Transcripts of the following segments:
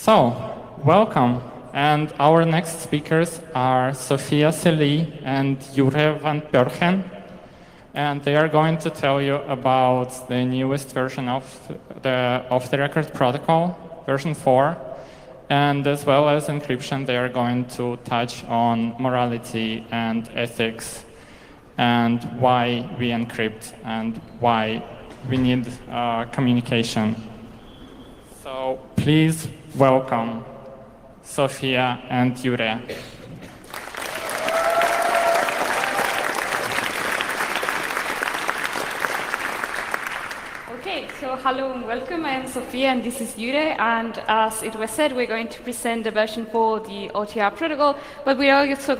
So, welcome. And our next speakers are Sophia Sely and Jure van Pergen. And they are going to tell you about the newest version of the off-the-record protocol, version 4. And as well as encryption, they are going to touch on morality and ethics and why we encrypt and why we need communication. So please welcome Sophia and Jure. Okay, so hello and welcome. I am Sophia and this is Jure, and as it was said, we're going to present the version 4 of the OTR protocol, but we are also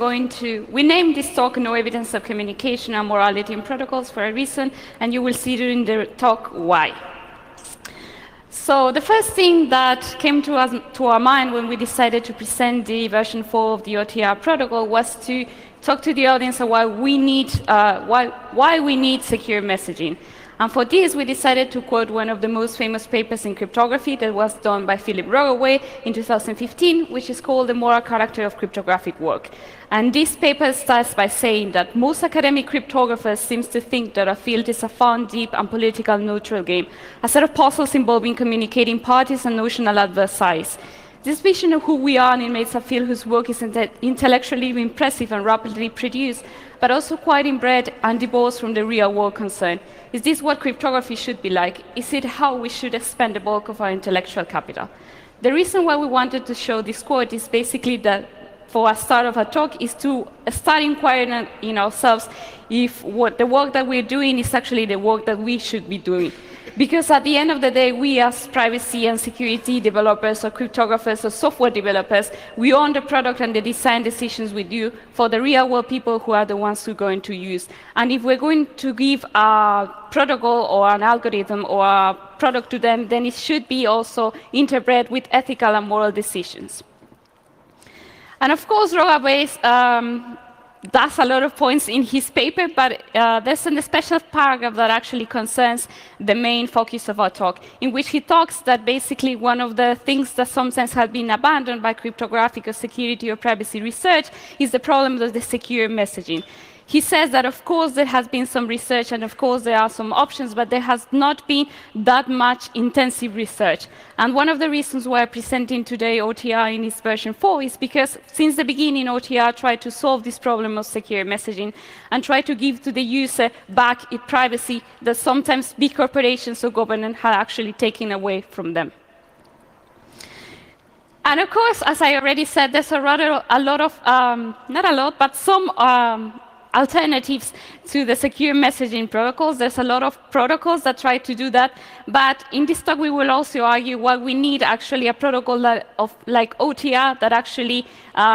we named this talk No Evidence of Communication and Morality in Protocols for a reason, and you will see during the talk why. So the first thing that came to our mind when we decided to present the version 4 of the OTR protocol was to talk to the audience about why we need secure messaging. And for this, we decided to quote one of the most famous papers in cryptography that was done by Philip Rogaway in 2015, which is called The Moral Character of Cryptographic Work. And this paper starts by saying that most academic cryptographers seem to think that a field is a fun, deep, and political neutral game, a set of puzzles involving communicating parties and notional adversaries. This vision of who we are animates a field whose work is intellectually impressive and rapidly produced, but also quite inbred and divorced from the real-world concern. Is this what cryptography should be like? Is it how we should expend the bulk of our intellectual capital? The reason why we wanted to show this quote is basically that, for a start of a talk, is to start inquiring in ourselves if the work that we're doing is actually the work that we should be doing. Because at the end of the day, we as privacy and security developers or cryptographers or software developers, we own the product and the design decisions we do for the real world people who are the ones who are going to use. And if we're going to give a protocol or an algorithm or a product to them, then it should be also interpreted with ethical and moral decisions. And of course, Rogaway does a lot of points in his paper, but there's a special paragraph that actually concerns the main focus of our talk, in which he talks that basically one of the things that sometimes have been abandoned by cryptographic or security or privacy research is the problem of the secure messaging. He says that, of course, there has been some research, and of course, there are some options, but there has not been that much intensive research. And one of the reasons why I'm presenting today OTR in its version 4 is because since the beginning, OTR tried to solve this problem of secure messaging and try to give to the user back its privacy that sometimes big corporations or government had actually taken away from them. And of course, as I already said, there's some alternatives to the secure messaging protocols. There's a lot of protocols that try to do that, but in this talk we will also argue why we need actually a protocol like OTR that actually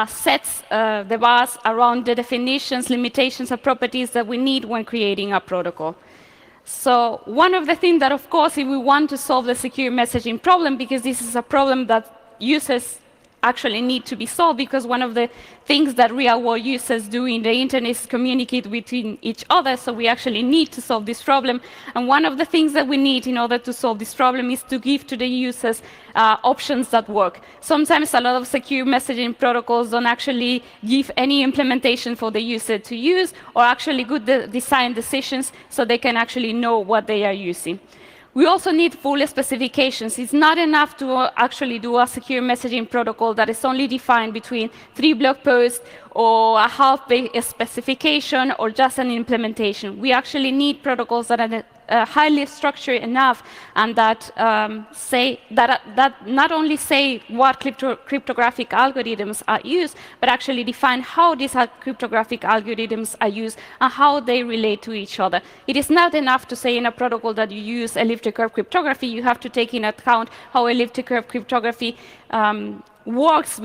sets the bars around the definitions, limitations, and properties that we need when creating a protocol. So one of the things that, of course, if we want to solve the secure messaging problem, because this is a problem that users actually need to be solved, because one of the things that real-world users do in the internet is communicate between each other, so we actually need to solve this problem. And one of the things that we need in order to solve this problem is to give to the users options that work. Sometimes a lot of secure messaging protocols don't actually give any implementation for the user to use, or actually good design decisions so they can actually know what they are using. We also need full specifications. It's not enough to actually do a secure messaging protocol that is only defined between 3 blog posts or a half-page specification or just an implementation. We actually need protocols that are highly structured enough and that not only say what cryptographic algorithms are used, but actually define how these cryptographic algorithms are used and how they relate to each other. It is not enough to say in a protocol that you use elliptic curve cryptography. You have to take into account how elliptic curve cryptography works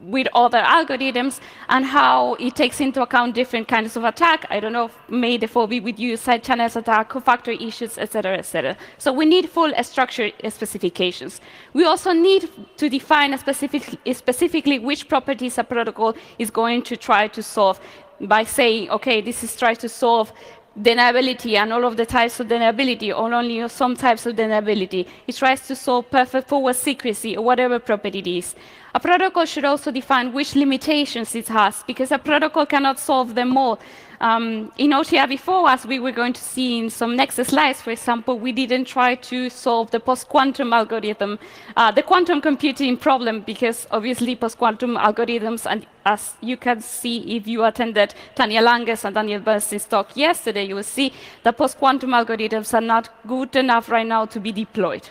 with other algorithms and how it takes into account different kinds of attack. I don't know, may therefore be with you, side channels attack, cofactor issues, etc., etc. So we need full structured specifications. We also need to define specifically which properties a protocol is going to try to solve by saying, okay, this is trying to solve deniability and all of the types of deniability, or only some types of deniability. It tries to solve perfect forward secrecy or whatever property it is. A protocol should also define which limitations it has, because a protocol cannot solve them all. In OTR before, as we were going to see in some next slides, for example, we didn't try to solve the post-quantum algorithm, the quantum computing problem, because obviously post-quantum algorithms, and as you can see if you attended Tanya Lange's and Daniel Bernstein's talk yesterday, you will see that post-quantum algorithms are not good enough right now to be deployed.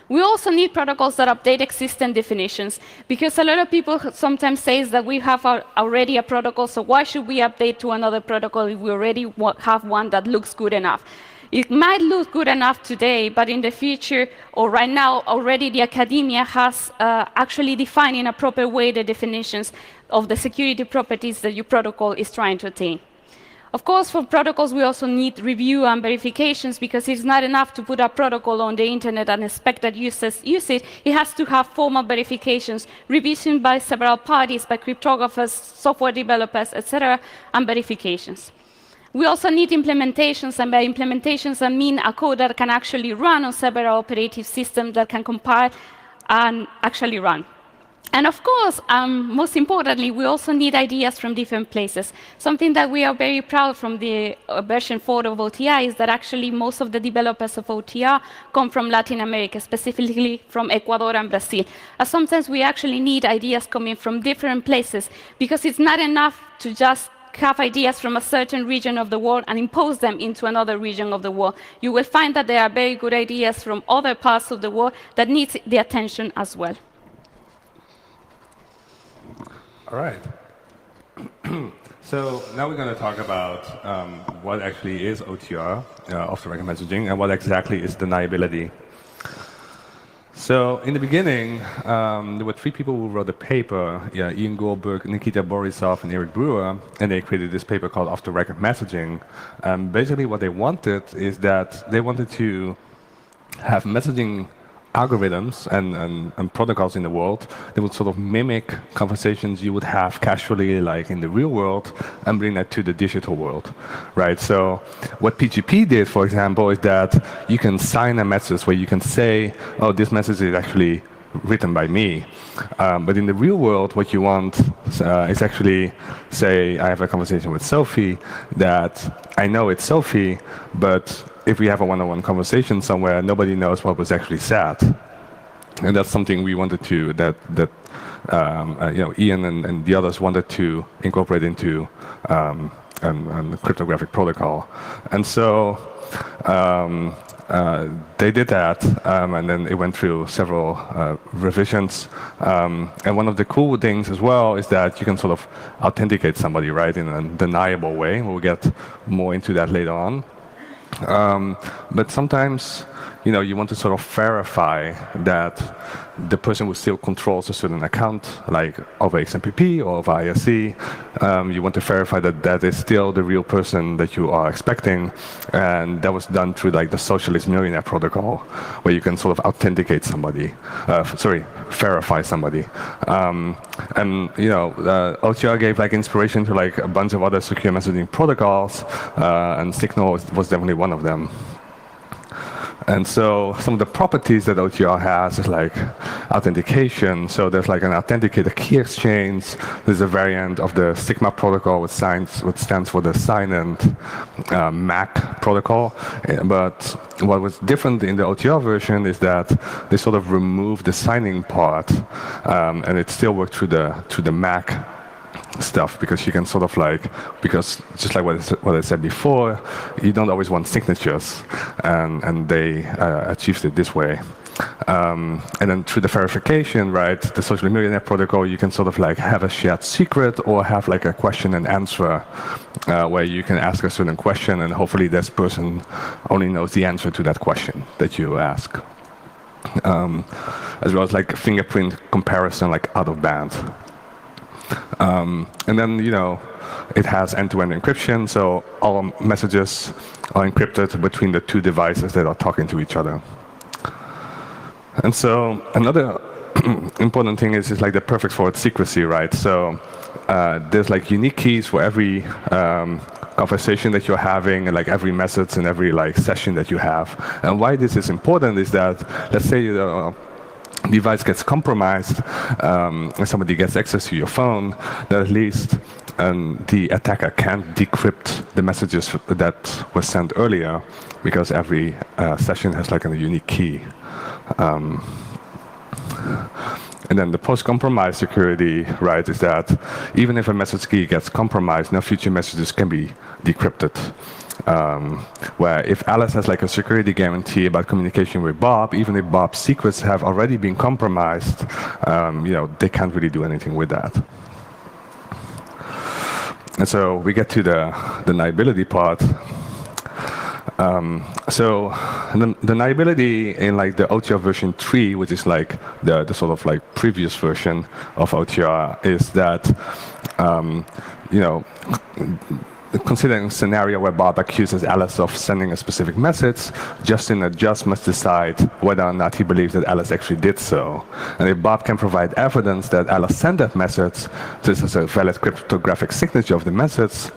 We also need protocols that update existing definitions, because a lot of people sometimes say that we have already a protocol, so why should we update to another protocol if we already have one that looks good enough? It might look good enough today, but in the future, or right now, already the academia has actually defined in a proper way the definitions of the security properties that your protocol is trying to attain. Of course, for protocols, we also need review and verifications, because it's not enough to put a protocol on the internet and expect that users use it. It has to have formal verifications, revision by several parties, by cryptographers, software developers, etc., and verifications. We also need implementations, and by implementations, I mean a code that can actually run on several operating systems that can compile and actually run. And of course, most importantly, we also need ideas from different places. Something that we are very proud from the version 4 of OTR is that actually most of the developers of OTR come from Latin America, specifically from Ecuador and Brazil. Sometimes we actually need ideas coming from different places, because it's not enough to just have ideas from a certain region of the world and impose them into another region of the world. You will find that there are very good ideas from other parts of the world that need the attention as well. All right. So now we're going to talk about what actually is OTR, off-the-record messaging, and what exactly is deniability. So in the beginning, there were 3 people who wrote a paper, Ian Goldberg, Nikita Borisov, and Eric Brewer, and they created this paper called Off-the-Record Messaging. Basically what they wanted is that they wanted to have messaging algorithms and protocols in the world that would sort of mimic conversations you would have casually, like in the real world, and bring that to the digital world, right? So what PGP did, for example, is that you can sign a message where you can say, oh, this message is actually written by me. But in the real world, what you want is actually, say, I have a conversation with Sophie, that I know it's Sophie, but if we have a one-on-one conversation somewhere, nobody knows what was actually said. And that's something we wanted to, Ian and the others wanted to incorporate into a cryptographic protocol. And so they did that, and then it went through several revisions. And one of the cool things as well is that you can sort of authenticate somebody, right, in a deniable way. We'll get more into that later on. But sometimes, you want to sort of verify that the person who still controls a certain account, like over XMPP or over IRC, you want to verify that that is still the real person that you are expecting. And that was done through like the socialist millionaire protocol, where you can sort of authenticate somebody, verify somebody. OTR gave like inspiration to like a bunch of other secure messaging protocols, and Signal was definitely one of them. And so some of the properties that OTR has is like authentication. So there's like an authenticator key exchange. There's a variant of the Sigma protocol, which stands for the sign-and MAC protocol. But what was different in the OTR version is that they sort of removed the signing part, and it still worked through the MAC stuff, because you can sort of because just like what I said before, you don't always want signatures, and they achieved it this way. And then through the verification, right, the social millionaire protocol, you can sort of have a shared secret, or have like a question and answer, where you can ask a certain question, and hopefully this person only knows the answer to that question that you ask. As well as like fingerprint comparison, like out of band. And then, it has end-to-end encryption, so all messages are encrypted between the 2 devices that are talking to each other. And so another important thing is like the perfect forward secrecy, right? So there's like unique keys for every conversation that you're having, and like every message and every like session that you have. And why this is important is that, let's say device gets compromised and somebody gets access to your phone, that at least the attacker can't decrypt the messages that were sent earlier, because every session has like a unique key. And then the post-compromise security, right, is that even if a message key gets compromised, no future messages can be decrypted. Where if Alice has like a security guarantee about communication with Bob, even if Bob's secrets have already been compromised, they can't really do anything with that. And so we get to the deniability part. So the deniability in like the OTR version 3, which is like the sort of like previous version of OTR, is that considering a scenario where Bob accuses Alice of sending a specific message, Justin or Just must decide whether or not he believes that Alice actually did so. And if Bob can provide evidence that Alice sent that message, this is a valid cryptographic signature of the message,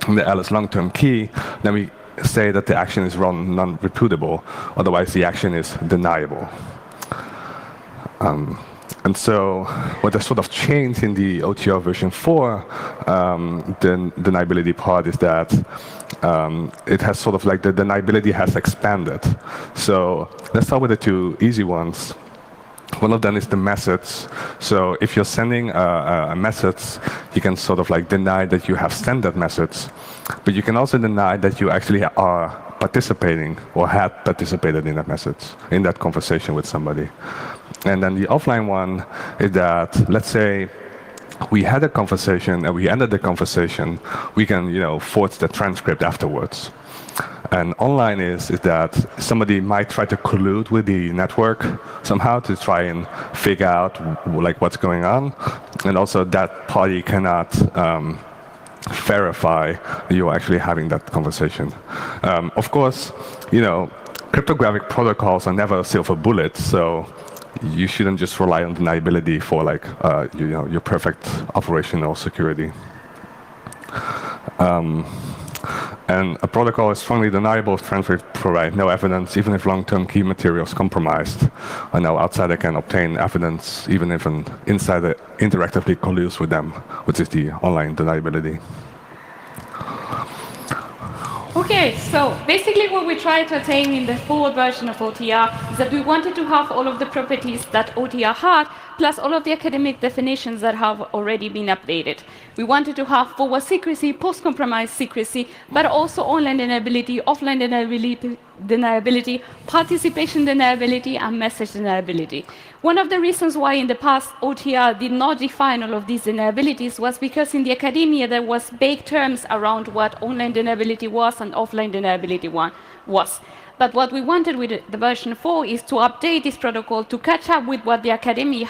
the Alice long-term key, then we say that the action is non-reputable. Otherwise, the action is deniable. And so what has sort of changed in the OTR version 4, the deniability part, is that it has sort of like the deniability has expanded. So let's start with the two easy ones. One of them is the message. So if you're sending a message, you can sort of like deny that you have sent that message, but you can also deny that you actually are participating or had participated in that message, in that conversation with somebody. And then the offline one is that, let's say we had a conversation and we ended the conversation, we can forge the transcript afterwards. And online is that somebody might try to collude with the network somehow to try and figure out like what's going on, and also that party cannot verify you're actually having that conversation. Of course, cryptographic protocols are never a silver bullet, so you shouldn't just rely on deniability for like your perfect operational security. And a protocol is strongly deniable if transcripts provide no evidence, even if long-term key material is compromised. And no outsider can obtain evidence, even if an insider interactively colludes with them, which is the online deniability. Okay, so basically what we tried to attain in the forward version of OTR is that we wanted to have all of the properties that OTR had, plus all of the academic definitions that have already been updated. We wanted to have forward secrecy, post-compromise secrecy, but also online deniability, offline deniability, participation deniability, and message deniability. One of the reasons why in the past OTR did not define all of these deniabilities was because in the academia there was vague terms around what online deniability was and offline deniability was. But what we wanted with the version 4 is to update this protocol to catch up with what the academia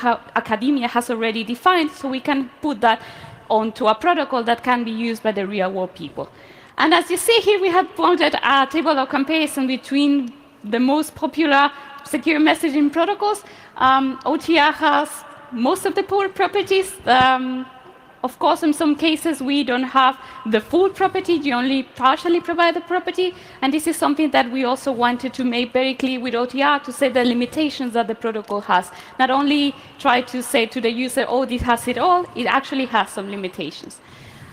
has already defined, so we can put that onto a protocol that can be used by the real-world people. And as you see here, we have plotted a table of comparison between the most popular secure messaging protocols. OTR has most of the core properties. Of course, in some cases, we don't have the full property. You only partially provide the property. And this is something that we also wanted to make very clear with OTR, to say the limitations that the protocol has. Not only try to say to the user, oh, this has it all, it actually has some limitations.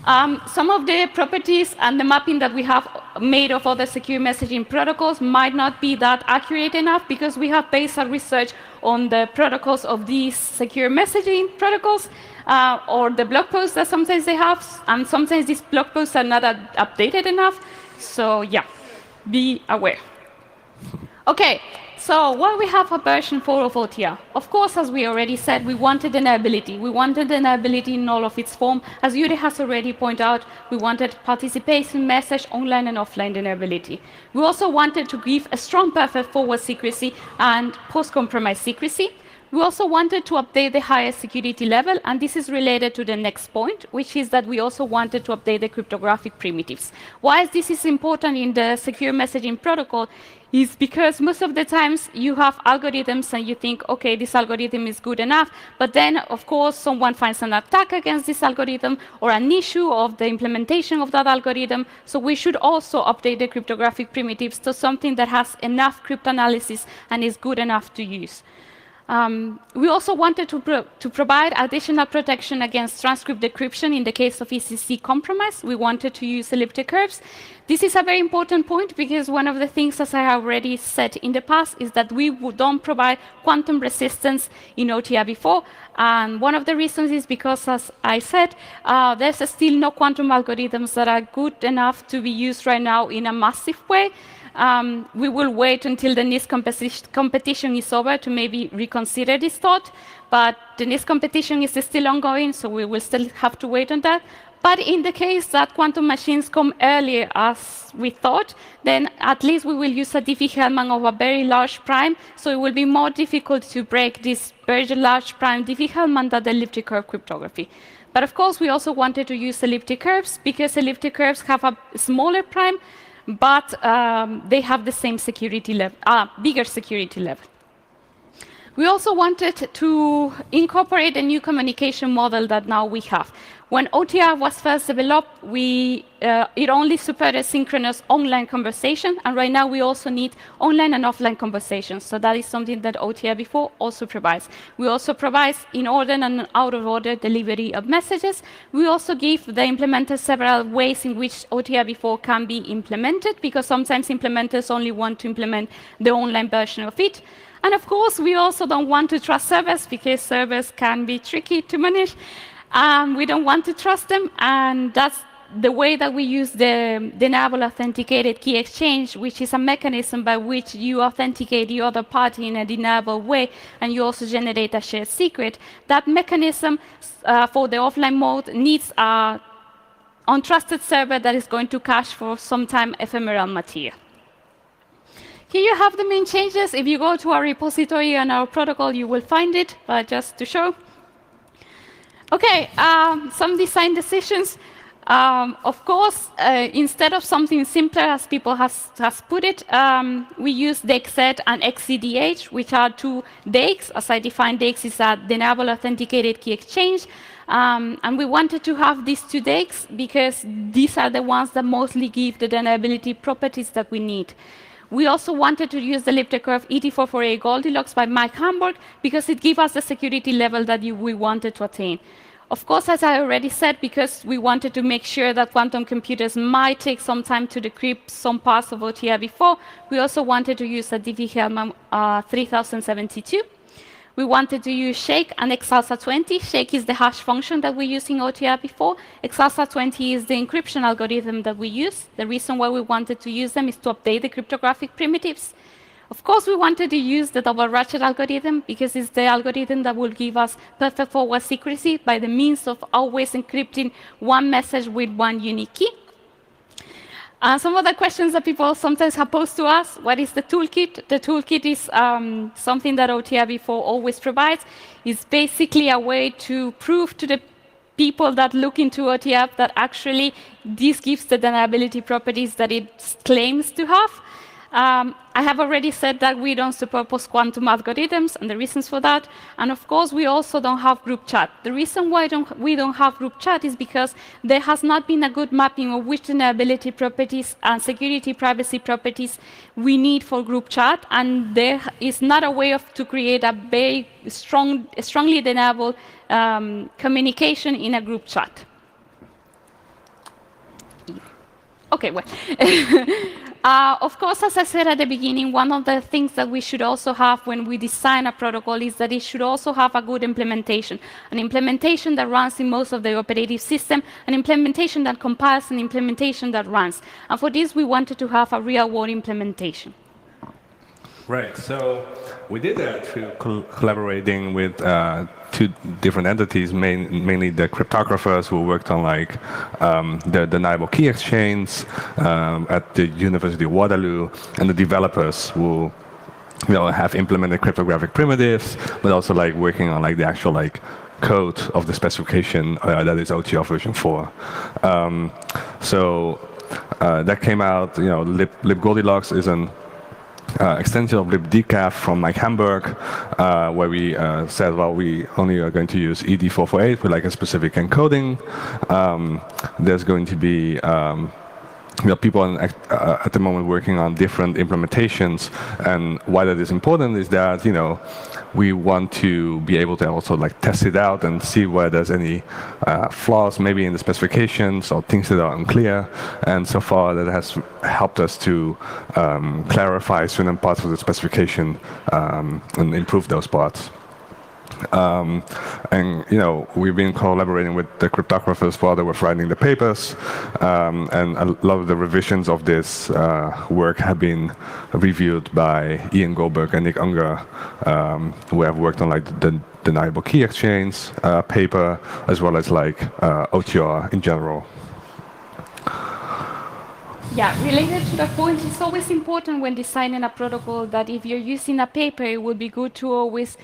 Some of the properties and the mapping that we have made of other secure messaging protocols might not be that accurate enough, because we have based our research on the protocols of these secure messaging protocols, or the blog posts that sometimes they have, and sometimes these blog posts are not updated enough. So yeah, be aware. Okay, so why we have a version 4 of OTR? Of course, as we already said, we wanted deniability. We wanted deniability in all of its form. As Yuri has already pointed out, we wanted participation, message, online and offline deniability. We also wanted to give a strong buffer forward secrecy and post-compromise secrecy. We also wanted to update the highest security level, and this is related to the next point, which is that we also wanted to update the cryptographic primitives. Why this is important in the secure messaging protocol? is because most of the times you have algorithms and you think, okay, this algorithm is good enough, but then, of course, someone finds an attack against this algorithm or an issue of the implementation of that algorithm. So we should also update the cryptographic primitives to something that has enough cryptanalysis and is good enough to use. We also wanted to provide additional protection against transcript decryption in the case of ECC compromise. We wanted to use elliptic curves. This is a very important point because one of the things, as I have already said in the past, is that we don't provide quantum resistance in OTR before. And one of the reasons is because, as I said, there's still no quantum algorithms that are good enough to be used right now in a massive way. We will wait until the NIST competition is over to maybe reconsider this thought, but the NIST competition is still ongoing, so we will still have to wait on that. But in the case that quantum machines come earlier as we thought, then at least we will use a Diffie-Hellman of a very large prime, so it will be more difficult to break this very large prime Diffie-Hellman than the elliptic curve cryptography. But of course, we also wanted to use elliptic curves because elliptic curves have a smaller prime, but they have the same security level, bigger security level. We also wanted to incorporate a new communication model that now we have. When OTR was first developed, it only supported synchronous online conversation, and right now we also need online and offline conversations. So that is something that OTR before also provides. We also provide in-order and out-of-order delivery of messages. We also give the implementers several ways in which OTR before can be implemented, because sometimes implementers only want to implement the online version of it. And of course, we also don't want to trust servers, because servers can be tricky to manage. We don't want to trust them, and that's the way that we use the deniable authenticated key exchange, which is a mechanism by which you authenticate the other party in a deniable way, and you also generate a shared secret. That mechanism for the offline mode needs an untrusted server that is going to cache for some time ephemeral material. Here you have the main changes. If you go to our repository and our protocol, you will find it, but just to show. Okay, some design decisions. Of course, instead of something simpler, as people has put it, we use DAKZ and XCDH, which are two DAKs. As I defined, DAKs is a deniable authenticated key exchange. And we wanted to have these two DAKs because these are the ones that mostly give the deniability properties that we need. We also wanted to use the elliptic curve ET448 Goldilocks by Mike Hamburg because it gives us the security level that we wanted to attain. Of course, as I already said, because we wanted to make sure that quantum computers might take some time to decrypt some parts of OTR before, we also wanted to use a Diffie-Hellman 3072. We wanted to use Shake and Exalsa20. Shake is the hash function that we used in OTR before. Exalsa20 is the encryption algorithm that we use. The reason why we wanted to use them is to update the cryptographic primitives. Of course, we wanted to use the double ratchet algorithm because it's the algorithm that will give us perfect forward secrecy by the means of always encrypting one message with one unique key. Some of the questions that people sometimes have posed to us: what is the toolkit? The toolkit is something that OTR before always provides. It's basically a way to prove to the people that look into OTR that actually this gives the deniability properties that it claims to have. I have already said that we don't support post-quantum algorithms, and the reasons for that. And of course, we also don't have group chat. The reason why we don't have group chat is because there has not been a good mapping of which deniability properties and security privacy properties we need for group chat, and there is not a way to create a very strongly deniable communication in a group chat. Okay, well. Of course, as I said at the beginning, one of the things that we should also have when we design a protocol is that it should also have a good implementation, an implementation that runs in most of the operating system, an implementation that compiles, an implementation that runs. And for this, we wanted to have a real-world implementation. Right. So we did that through collaborating with two different entities, mainly the cryptographers who worked on the deniable key exchange at the University of Waterloo, and the developers who have implemented cryptographic primitives, but also working on the actual code of the specification that is OTR version 4. So that came out. Lib Goldilocks is an extension of libdecaf from Mike Hamburg, where we said, well, we only are going to use ED448 with like a specific encoding. There's going to be people at the moment working on different implementations, and why that is important is that we want to be able to also like test it out and see where there's any flaws maybe in the specifications or things that are unclear. And so far that has helped us to clarify certain parts of the specification and improve those parts. And we've been collaborating with the cryptographers while they were writing the papers, and a lot of the revisions of this work have been reviewed by Ian Goldberg and Nick Unger, who have worked on like the deniable key exchange paper, as well as like OTR in general. Yeah, related to the point, it's always important when designing a protocol that if you're using a paper, it would be good to always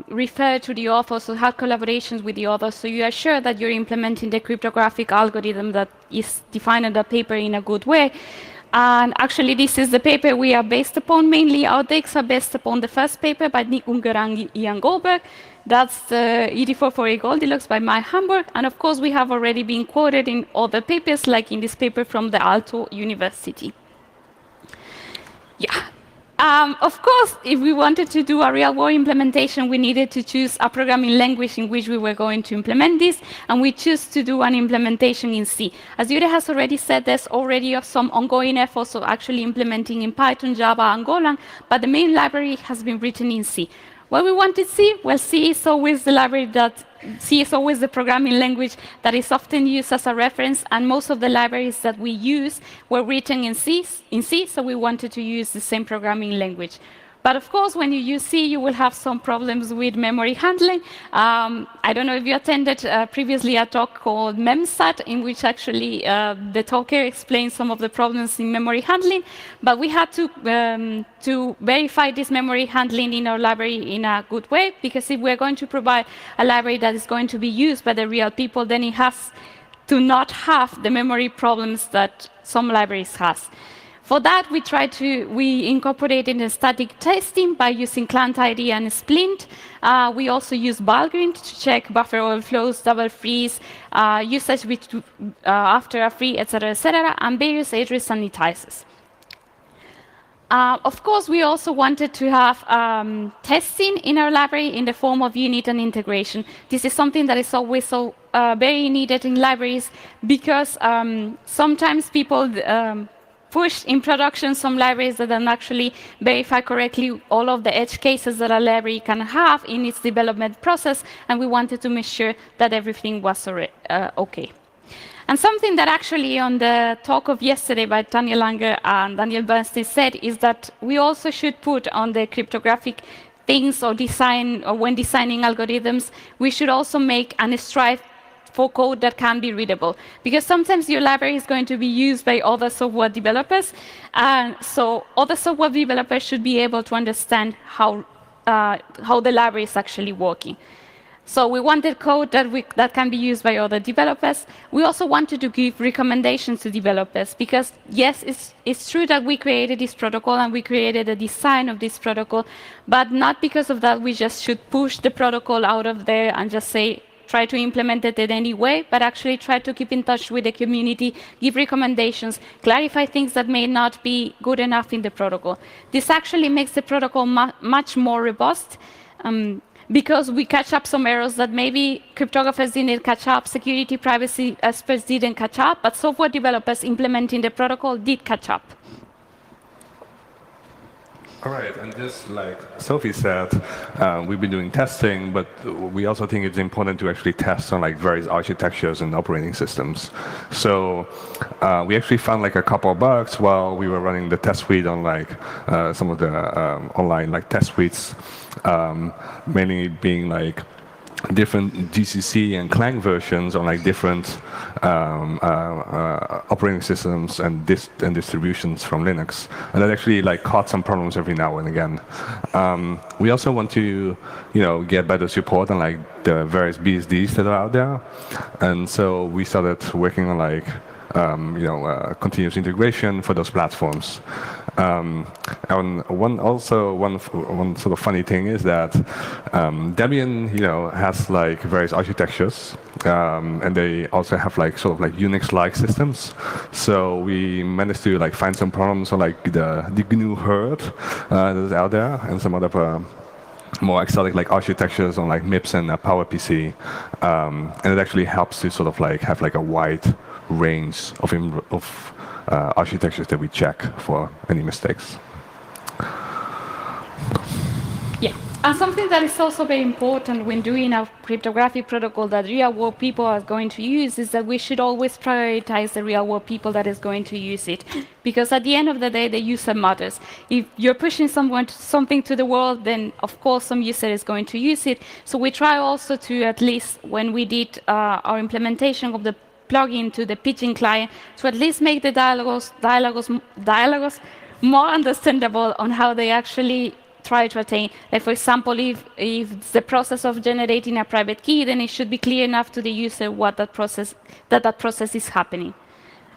refer to the authors or have collaborations with the authors, so you are sure that you're implementing the cryptographic algorithm that is defined in the paper in a good way. And actually, this is the paper we are based upon. Mainly, our decks are based upon the first paper by Nick Unger and Ian Goldberg. That's the ED448 Goldilocks by Mike Hamburg. And of course, we have already been quoted in other papers, like in this paper from the Aalto University. Yeah. Of course, if we wanted to do a real-world implementation, we needed to choose a programming language in which we were going to implement this, and we chose to do an implementation in C. As Jure has already said, there's already some ongoing efforts of actually implementing in Python, Java, and Golang, but the main library has been written in C. Why we wanted C? Well, C is always the library C is always the programming language that is often used as a reference, and most of the libraries that we use were written in C, so we wanted to use the same programming language. But of course, when you use C, you will have some problems with memory handling. I don't know if you attended previously a talk called MEMSAT, in which actually the talker explained some of the problems in memory handling. But we had to verify this memory handling in our library in a good way, because if we're going to provide a library that is going to be used by the real people, then it has to not have the memory problems that some libraries has. For that, we incorporated the static testing by using client ID and Splint. We also use Valgrind to check buffer overflows, double freeze, usage after a free, etc., and various address sanitizers. Of course, we also wanted to have testing in our library in the form of unit and integration. This is something that is always so very needed in libraries, because sometimes people push in production some libraries that don't actually verify correctly all of the edge cases that a library can have in its development process, and we wanted to make sure that everything was okay. And something that actually on the talk of yesterday by Daniel Langer and Daniel Bernstein said is that we also should put on the cryptographic things or design, or when designing algorithms, we should also make an strive for code that can be readable, because sometimes your library is going to be used by other software developers, and so other software developers should be able to understand how the library is actually working. So we wanted code that can be used by other developers. We also wanted to give recommendations to developers, because yes, it's true that we created this protocol and we created the design of this protocol, but not because of that we just should push the protocol out of there and just say, try to implement it in any way, but actually try to keep in touch with the community, give recommendations, clarify things that may not be good enough in the protocol. This actually makes the protocol much more robust, because we catch up some errors that maybe cryptographers didn't catch up, security, privacy experts didn't catch up, but software developers implementing the protocol did catch up. All right, and just like Sophie said, we've been doing testing, but we also think it's important to actually test on like various architectures and operating systems. So we actually found like a couple of bugs while we were running the test suite on like some of the online like test suites, mainly being like different GCC and Clang versions on like different operating systems and distributions from Linux, and that actually like caught some problems every now and again. We also want to, get better support on like the various BSDs that are out there, and so we started working on like continuous integration for those platforms. And one sort of funny thing is that Debian, has like various architectures, and they also have like sort of like Unix-like systems. So we managed to like find some problems on like the GNU herd that is out there, and some other more exotic like architectures on like MIPS and PowerPC, and it actually helps to sort of like have like a wide range of architectures that we check for any mistakes. Yeah, and something that is also very important when doing a cryptographic protocol that real-world people are going to use is that we should always prioritize the real-world people that is going to use it. Because at the end of the day, the user matters. If you're pushing something to the world, then of course some user is going to use it. So we try also to, at least when we did our implementation of the plugin to the pitching client, to at least make the dialogues more understandable on how they actually try to attain. Like for example, if it's the process of generating a private key, then it should be clear enough to the user what that process is happening.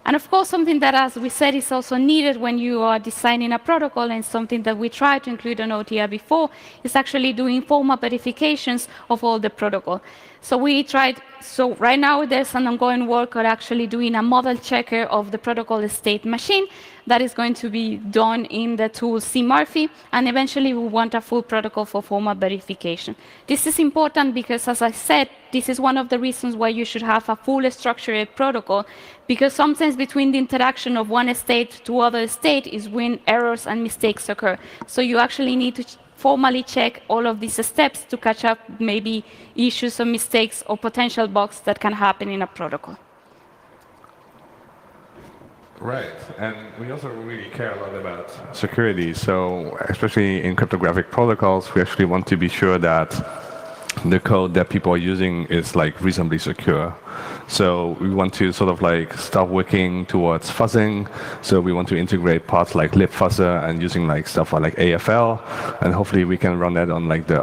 And of course, something that, as we said, is also needed when you are designing a protocol, and something that we tried to include on OTR before, is actually doing formal verifications of all the protocol. So right now there's an ongoing work on actually doing a model checker of the protocol state machine that is going to be done in the tool CMurphy, and eventually we want a full protocol for formal verification. This is important because, as I said, this is one of the reasons why you should have a full structured protocol, because sometimes between the interaction of one state to other state is when errors and mistakes occur. So you actually need to formally check all of these steps to catch up maybe issues or mistakes or potential bugs that can happen in a protocol. Right, and we also really care a lot about security. So especially in cryptographic protocols, we actually want to be sure that the code that people are using is like reasonably secure. So we want to sort of like start working towards fuzzing. So we want to integrate parts like libfuzzer and using like stuff like AFL, and hopefully we can run that on like the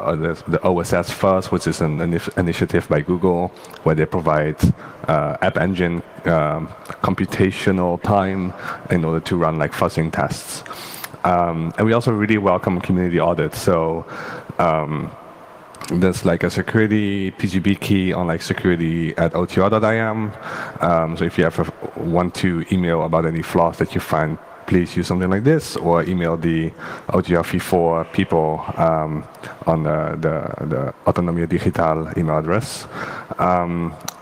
OSS Fuzz, which is an initiative by Google where they provide App Engine computational time in order to run like fuzzing tests. And we also really welcome community audits. So there's like a security PGP key on like security@otr.im. So if you ever want to email about any flaws that you find, please use something like this, or email the OTR V4 people on the Autonomia Digital email address.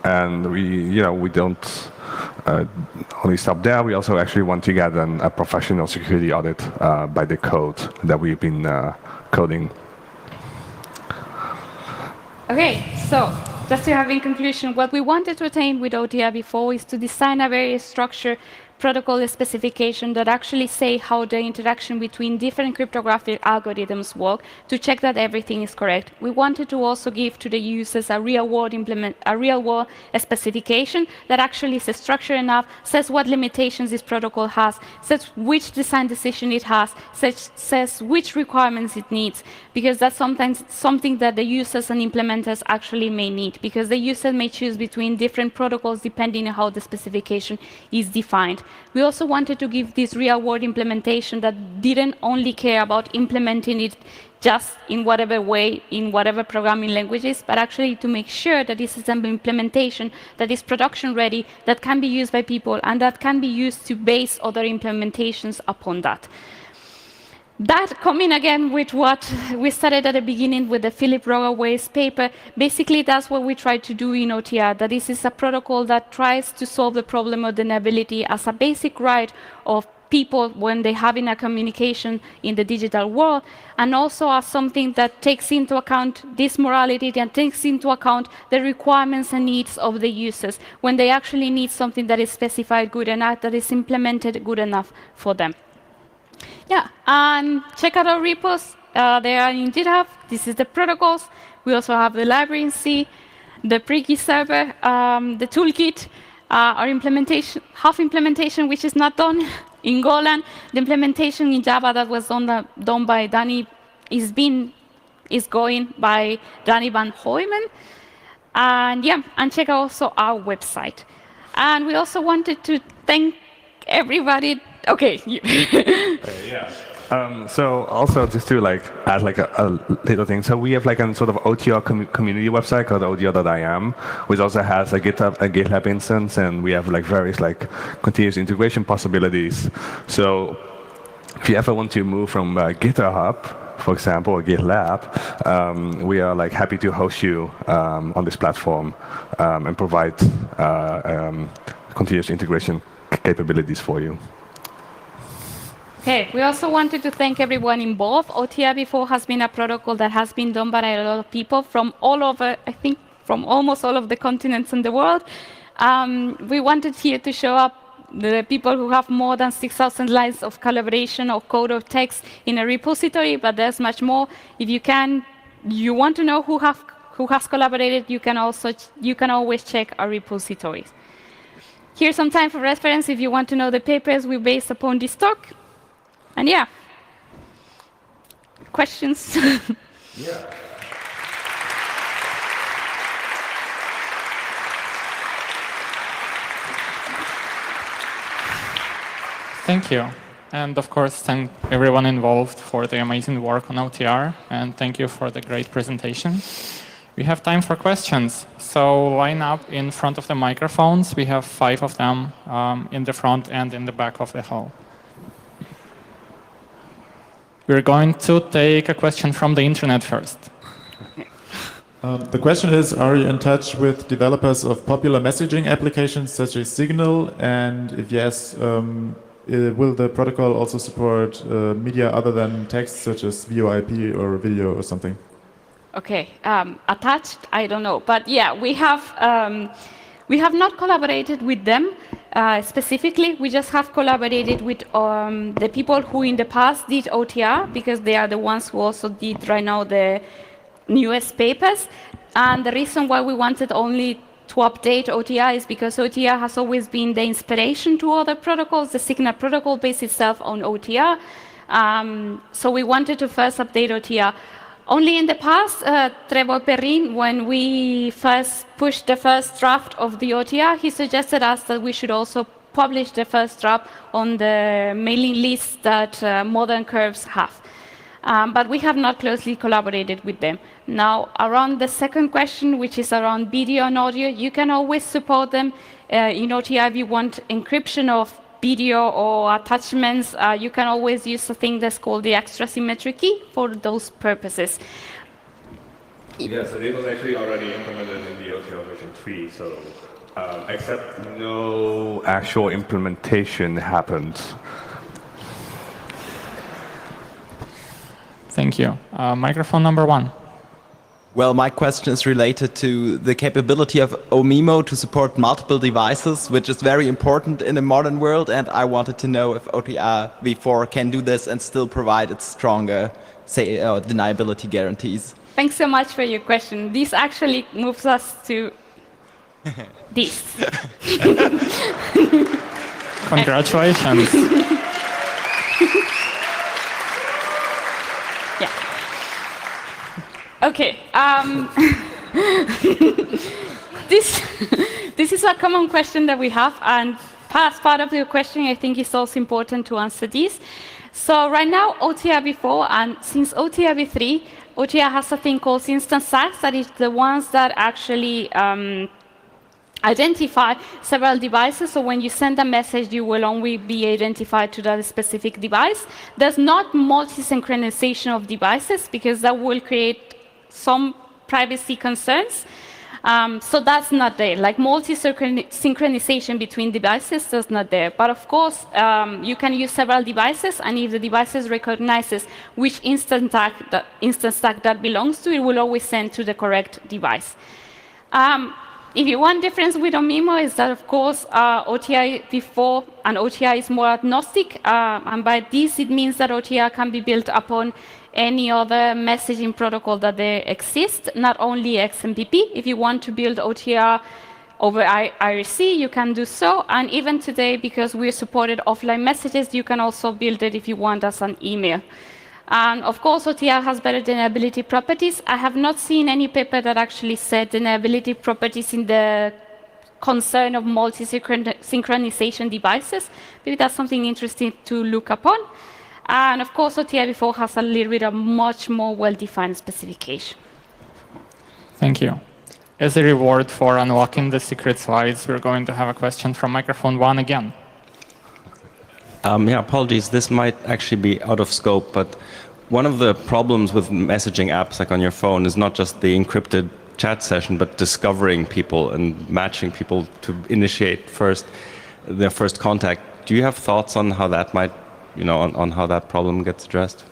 And we don't only stop there. We also actually want to get a professional security audit by the code that we've been coding. Okay, so just to have in conclusion, what we wanted to attain with OTR before is to design a very structured protocol specification that actually say how the interaction between different cryptographic algorithms work to check that everything is correct. We wanted to also give to the users a real-world specification that actually is structured enough, says what limitations this protocol has, says which design decision it has, says which requirements it needs, because that's sometimes something that the users and implementers actually may need, because the user may choose between different protocols depending on how the specification is defined. We also wanted to give this real-world implementation that didn't only care about implementing it just in whatever way, in whatever programming languages, but actually to make sure that this is an implementation that is production-ready, that can be used by people, and that can be used to base other implementations upon that. That, coming again with what we started at the beginning with the Philip Rogaway's paper, basically that's what we try to do in OTR, that this is a protocol that tries to solve the problem of deniability as a basic right of people when they're having a communication in the digital world, and also as something that takes into account this morality and takes into account the requirements and needs of the users when they actually need something that is specified good enough, that is implemented good enough for them. Yeah, and check out our repos. They are in GitHub. This is the protocols. We also have the library in C, the pre-key server, the toolkit, our implementation, half implementation, which is not done in Golang. The implementation in Java that was done by Danny is going by Danny Van Hoyman. And yeah, and check out also our website. And we also wanted to thank everybody. Okay. So also just to add a little thing. So we have a sort of OTR community website called OTR.im, which also has a GitLab instance, and we have various continuous integration possibilities. So if you ever want to move from GitHub, for example, or GitLab, we are happy to host you on this platform and provide continuous integration capabilities for you. Okay, we also wanted to thank everyone involved. OTR before has been a protocol that has been done by a lot of people from all over, I think from almost all of the continents in the world. We wanted here to show up the people who have more than 6,000 lines of collaboration or code or text in a repository, but there's much more. If you want to know who has collaborated, you can always check our repositories. Here's some time for reference if you want to know the papers we based upon this talk. And yeah, questions? Yeah. Thank you. And of course, thank everyone involved for the amazing work on OTR. And thank you for the great presentation. We have time for questions. So line up in front of the microphones. We have 5 of them in the front and in the back of the hall. We're going to take a question from the internet first. The question is, are you in touch with developers of popular messaging applications such as Signal? And if yes, will the protocol also support media other than text, such as VoIP or video or something? Okay, attached, I don't know. But yeah, we have not collaborated with them specifically. We just have collaborated with the people who in the past did OTR, because they are the ones who also did right now the newest papers. And the reason why we wanted only to update OTR is because OTR has always been the inspiration to other protocols. The Signal protocol based itself on OTR. So we wanted to first update OTR. Only in the past, Trevor Perrin, when we first pushed the first draft of the OTR, he suggested us that we should also publish the first draft on the mailing list that Modern Curves have. But we have not closely collaborated with them. Now, around the second question, which is around video and audio, you can always support them in OTR if you want encryption of video or attachments. You can always use a thing that's called the extra symmetric key for those purposes. Yeah, so it was actually already implemented in the OTR version 3, so except no actual implementation happened. Thank you. Microphone number 1. Well, my question is related to the capability of OMIMO to support multiple devices, which is very important in the modern world, and I wanted to know if OTR v4 can do this and still provide its stronger, say, deniability guarantees. Thanks so much for your question. This actually moves us to this. Congratulations. Okay. This is a common question that we have, and as part of your question, I think it's also important to answer this. So right now, OTR v4, and since OTR v3, OTR has a thing called instance tags, that is the ones that actually identify several devices. So when you send a message, you will only be identified to that specific device. There's not multi-synchronization of devices, because that will create some privacy concerns. So that's not there. Like multi-synchronization between devices, that's not there. But of course, you can use several devices, and if the devices recognizes which instance tag that belongs to, it will always send to the correct device. If you want difference with OMIMO is that, of course, OTR v4 and OTR is more agnostic. And by this, it means that OTR can be built upon any other messaging protocol that there exists, not only XMPP. If you want to build OTR over IRC, you can do so. And even today, because we supported offline messages, you can also build it if you want as an email. And of course, OTR has better deniability properties. I have not seen any paper that actually said deniability properties in the concern of multi-synchronization devices. Maybe that's something interesting to look upon. And of course, OTI-v4 has a little bit of much more well-defined specification. Thank you. As a reward for unlocking the secret slides, we're going to have a question from microphone 1 again. Yeah, apologies. This might actually be out of scope, but one of the problems with messaging apps like on your phone is not just the encrypted chat session, but discovering people and matching people to initiate their first contact. Do you have thoughts on how that might, on how that problem gets addressed?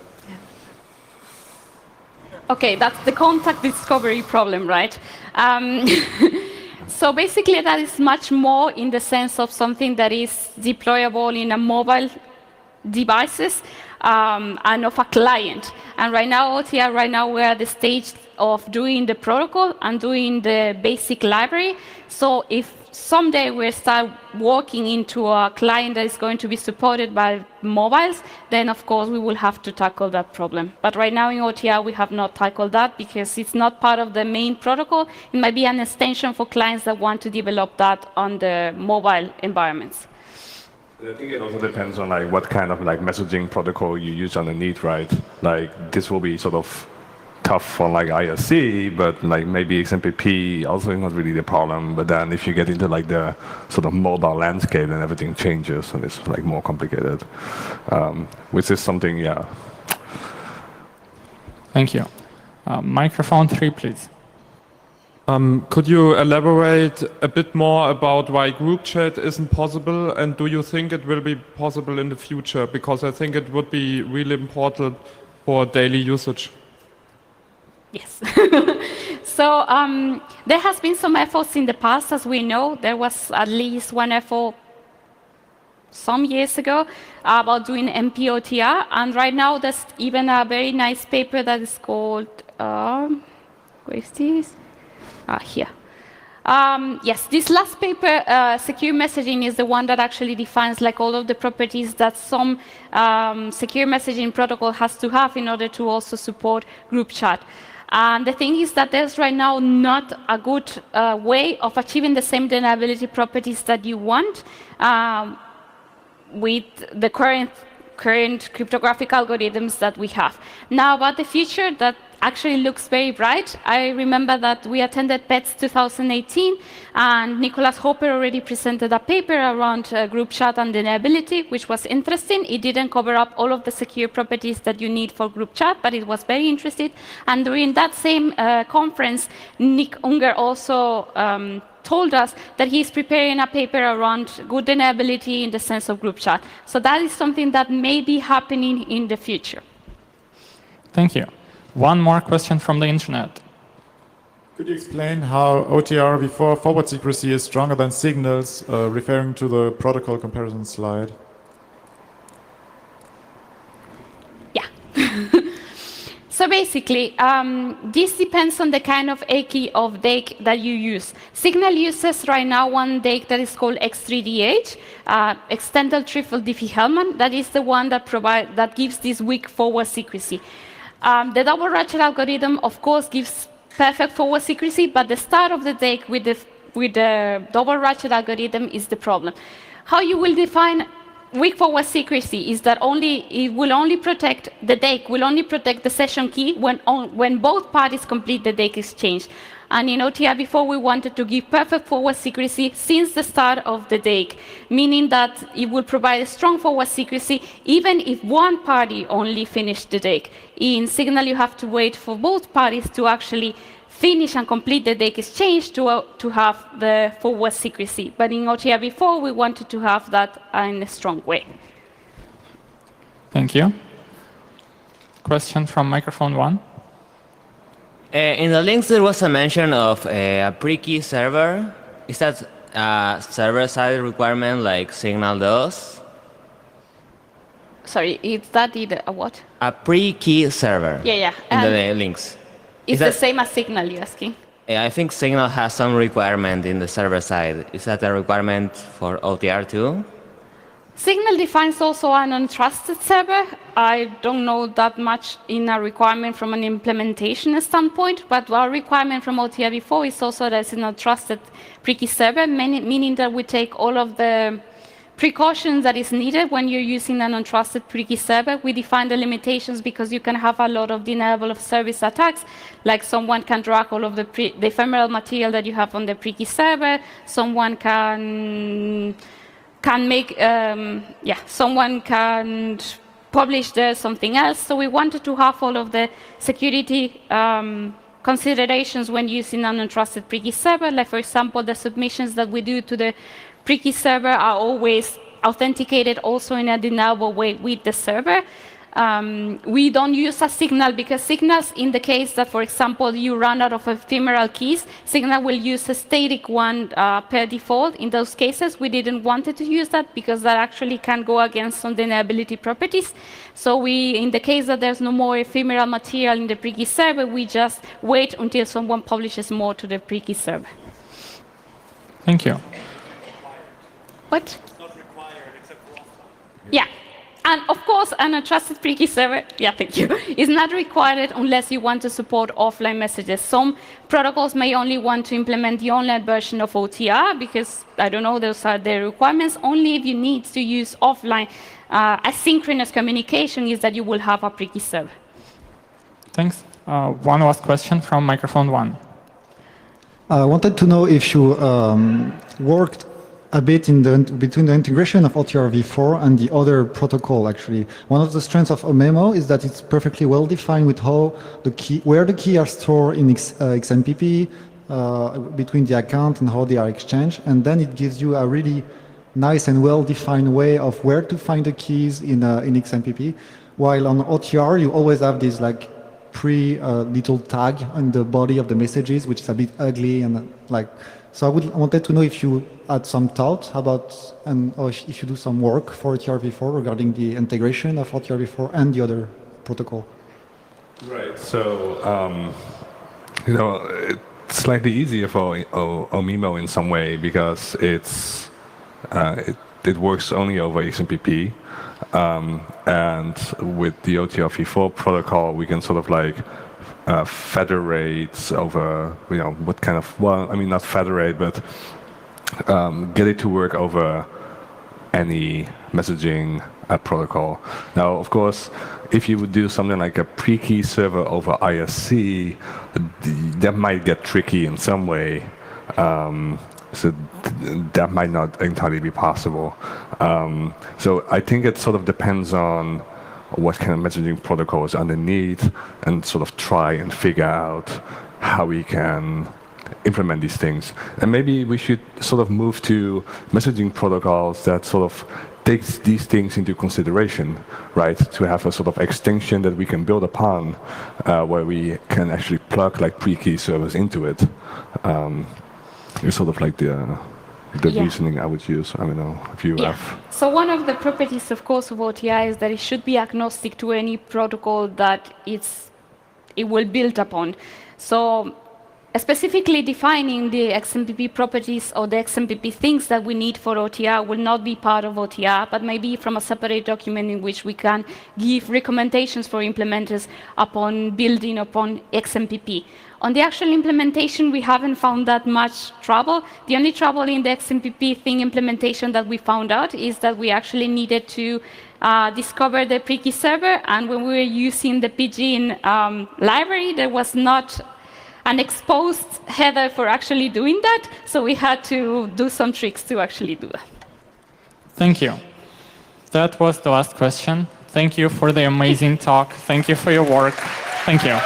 Okay, that's the contact discovery problem, right? So basically that is much more in the sense of something that is deployable in a mobile devices and of a client. And right now, OTI, we're at the stage of doing the protocol and doing the basic library. So if someday we start working into a client that is going to be supported by mobiles, then of course we will have to tackle that problem. But right now in OTI, we have not tackled that because it's not part of the main protocol. It might be an extension for clients that want to develop that on the mobile environments. I think it also depends on what kind of messaging protocol you use underneath, right? This will be sort of tough for IRC, but maybe XMPP also is not really the problem. But then if you get into the sort of mobile landscape, then everything changes and it's more complicated, which is something, yeah. Thank you. Microphone 3, please. Could you elaborate a bit more about why group chat isn't possible, and do you think it will be possible in the future? Because I think it would be really important for daily usage. Yes. So there has been some efforts in the past, as we know. There was at least one effort some years ago about doing MPOTR, and right now there's even a very nice paper that is called, where is this? Here. Yes, this last paper, secure messaging, is the one that actually defines all of the properties that some secure messaging protocol has to have in order to also support group chat. And the thing is that there's right now not a good way of achieving the same deniability properties that you want with the current cryptographic algorithms that we have. Now, about the future, that actually looks very bright. I remember that we attended PETS 2018, and Nicholas Hopper already presented a paper around group chat and deniability, which was interesting. It didn't cover up all of the secure properties that you need for group chat, but it was very interesting. And during that same conference, Nick Unger also told us that he's preparing a paper around good deniability in the sense of group chat. So that is something that may be happening in the future. Thank you. One more question from the internet. Could you explain how OTR-v4 forward secrecy is stronger than signals, referring to the protocol comparison slide? Yeah. So basically, this depends on the kind of A key of DAKE that you use. Signal uses right now one DAKE that is called X3DH, extended triple Diffie-Hellman. That is the one that gives this weak forward secrecy. The double ratchet algorithm, of course, gives perfect forward secrecy, but the start of the DAKE with the double ratchet algorithm is the problem. How you will define weak forward secrecy is that it will only protect the DAKE, will only protect the session key when both parties complete the DAKE exchange. And in OTI-v4, we wanted to give perfect forward secrecy since the start of the DAKE, meaning that it will provide a strong forward secrecy even if one party only finished the DAKE. In Signal, you have to wait for both parties to actually finish and complete the DAKE exchange to have the forward secrecy. But in OTI-v4, we wanted to have that in a strong way. Thank you. Question from microphone 1. In the links, there was a mention of a pre-key server. Is that a server-side requirement like Signal does? Sorry, is that a what? A pre-key server. Yeah. In the links. It's the same as Signal, you're asking? I think Signal has some requirement in the server side. Is that a requirement for OTR too? Signal defines also an untrusted server. I don't know that much in a requirement from an implementation standpoint, but our requirement from OTR before is also that it's an untrusted pre-key server, meaning that we take all of the precautions that is needed when you're using an untrusted pre-key server. We define the limitations because you can have a lot of denial of service attacks, like someone can drag all of the ephemeral material that you have on the pre-key server, someone can make, someone can publish there something else. So we wanted to have all of the security considerations when using an untrusted pre-key server. Like, for example, the submissions that we do to the pre-key server are always authenticated also in a deniable way with the server. We don't use a signal because signals, in the case that, for example, you run out of ephemeral keys, signal will use a static one per default. In those cases, we didn't want to use that because that actually can go against some deniability properties. So in the case that there's no more ephemeral material in the pre-key server, we just wait until someone publishes more to the pre-key server. Thank you. What? It's not required except for offline. Yeah. And of course, an untrusted pre-key server, thank you, is not required unless you want to support offline messages. Some protocols may only want to implement the online version of OTR because, I don't know, those are their requirements. Only if you need to use offline asynchronous communication is that you will have a pre-key server. Thanks. One last question from microphone 1. I wanted to know if you worked a bit in between the integration of OTR v4 and the other protocol. Actually, one of the strengths of OMEMO is that it's perfectly well defined with how where the key are stored in XMPP between the account and how they are exchanged, and then it gives you a really nice and well defined way of where to find the keys in XMPP. While on OTR, you always have this like little tag on the body of the messages, which is a bit ugly and like. So I wanted to know if you had some thought about, or if you do some work for OTR-v4 regarding the integration of OTR-v4 and the other protocol. Right. So, it's slightly easier for OMEMO in some way because it works only over XMPP, and with the OTR-v4 protocol, we can sort of like federate over, what kind of, not federate, but get it to work over any messaging protocol. Now, of course, if you would do something like a pre-key server over ISC, that might get tricky in some way. So that might not entirely be possible. So I think it sort of depends on what kind of messaging protocol is underneath and sort of try and figure out how we can implement these things. And maybe we should sort of move to messaging protocols that sort of takes these things into consideration, right? To have a sort of extension that we can build upon where we can actually plug like pre-key servers into it. It's sort of like the reasoning I would use. I don't know if you have. So one of the properties, of course, of OTI is that it should be agnostic to any protocol that it will build upon. So specifically defining the XMPP properties or the XMPP things that we need for OTR will not be part of OTR, but maybe from a separate document in which we can give recommendations for implementers upon building upon XMPP. On the actual implementation, we haven't found that much trouble. The only trouble in the XMPP thing implementation that we found out is that we actually needed to discover the pre-key server, and when we were using the Pidgin library, there was not an exposed header for actually doing that, so we had to do some tricks to actually do that. Thank you. That was the last question. Thank you for the amazing talk. Thank you for your work. Thank you.